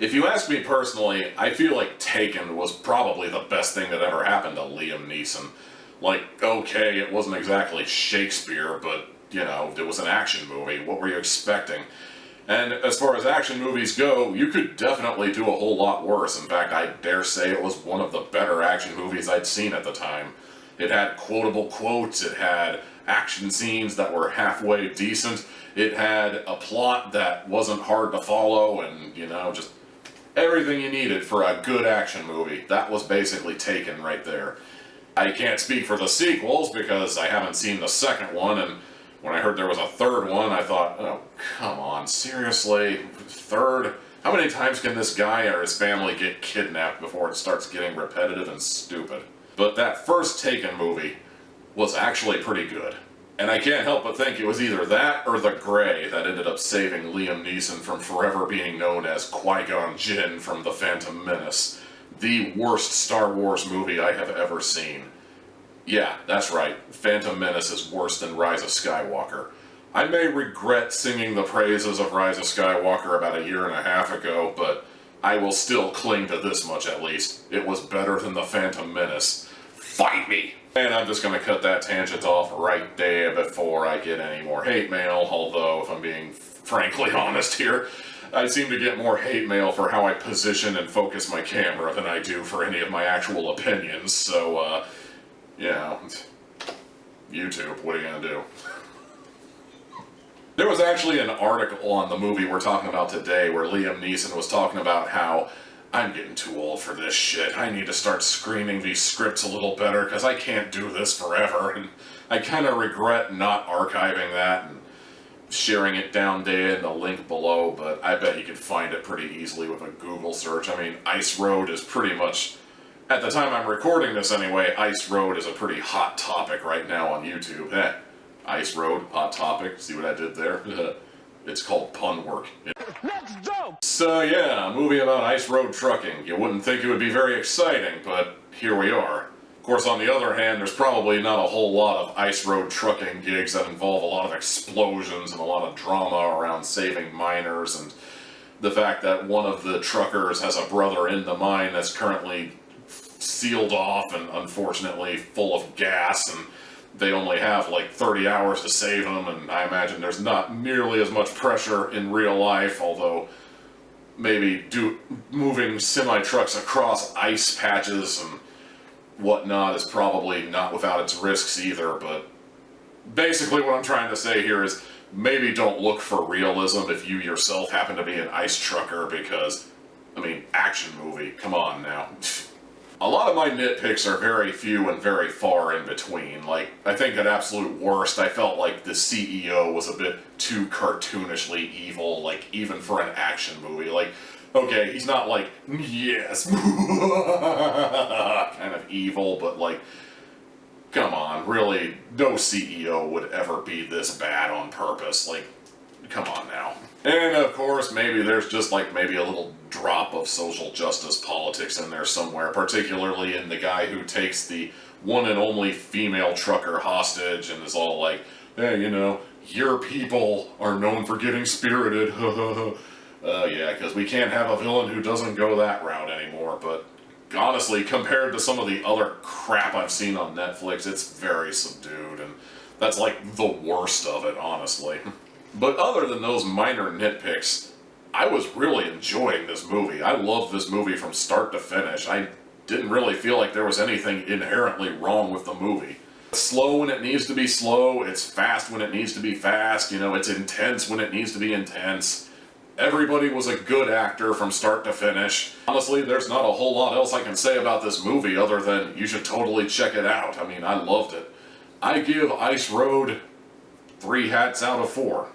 If you ask me personally, I feel like Taken was probably the best thing that ever happened to Liam Neeson. Like, okay, it wasn't exactly Shakespeare, but, you know, it was an action movie. What were you expecting? And as far as action movies go, you could definitely do a whole lot worse. In fact, I dare say it was one of the better action movies I'd seen at the time. It had quotable quotes, it had action scenes that were halfway decent, it had a plot that wasn't hard to follow, and, you know, just everything you needed for a good action movie. That was basically Taken right there. I can't speak for the sequels because I haven't seen the second one, and when I heard there was a third one, I thought, oh, come on, seriously? Third? How many times can this guy or his family get kidnapped before it starts getting repetitive and stupid? But that first Taken movie was actually pretty good. And I can't help but think it was either that or The Grey that ended up saving Liam Neeson from forever being known as Qui-Gon Jinn from The Phantom Menace. The worst Star Wars movie I have ever seen. Yeah, that's right. Phantom Menace is worse than Rise of Skywalker. I may regret singing the praises of Rise of Skywalker about a year and a half ago, but I will still cling to this much at least. It was better than The Phantom Menace. Fight me! And I'm just gonna cut that tangent off right there before I get any more hate mail, although, if I'm being frankly honest here, I seem to get more hate mail for how I position and focus my camera than I do for any of my actual opinions, so, you know, YouTube, what are you gonna do? There was actually an article on the movie we're talking about today where Liam Neeson was talking about how I'm getting too old for this shit. I need to start screening these scripts a little better because I can't do this forever. And I kind of regret not archiving that and sharing it down there in the link below, but I bet you can find it pretty easily with a Google search. I mean, Ice Road is pretty much, at the time I'm recording this anyway, Ice Road is a pretty hot topic right now on YouTube. Ice Road, hot topic, see what I did there? It's called pun work. Let's go! So yeah, a movie about ice road trucking. You wouldn't think it would be very exciting, but here we are. Of course, on the other hand, there's probably not a whole lot of ice road trucking gigs that involve a lot of explosions and a lot of drama around saving miners, and the fact that one of the truckers has a brother in the mine that's currently sealed off and unfortunately full of gas, and they only have like 30 hours to save them, and I imagine there's not nearly as much pressure in real life, although maybe moving semi-trucks across ice patches and whatnot is probably not without its risks either, but basically what I'm trying to say here is maybe don't look for realism if you yourself happen to be an ice trucker, because, I mean, action movie, come on now. A lot of my nitpicks are very few and very far in between. Like, I think at absolute worst, I felt like the CEO was a bit too cartoonishly evil, like, even for an action movie. Like, okay, he's not like, yes, kind of evil, but like, come on, really, no CEO would ever be this bad on purpose. Like, come on now. And of course, maybe there's just like maybe a little drop of social justice politics in there somewhere, particularly in the guy who takes the one and only female trucker hostage and is all like, hey, you know, your people are known for getting spirited, yeah, because we can't have a villain who doesn't go that route anymore, but honestly, compared to some of the other crap I've seen on Netflix, it's very subdued, and that's like the worst of it, honestly. But other than those minor nitpicks, I was really enjoying this movie. I loved this movie from start to finish. I didn't really feel like there was anything inherently wrong with the movie. It's slow when it needs to be slow, it's fast when it needs to be fast, you know, it's intense when it needs to be intense. Everybody was a good actor from start to finish. Honestly, there's not a whole lot else I can say about this movie other than you should totally check it out. I mean, I loved it. I give Ice Road 3 hats out of 4.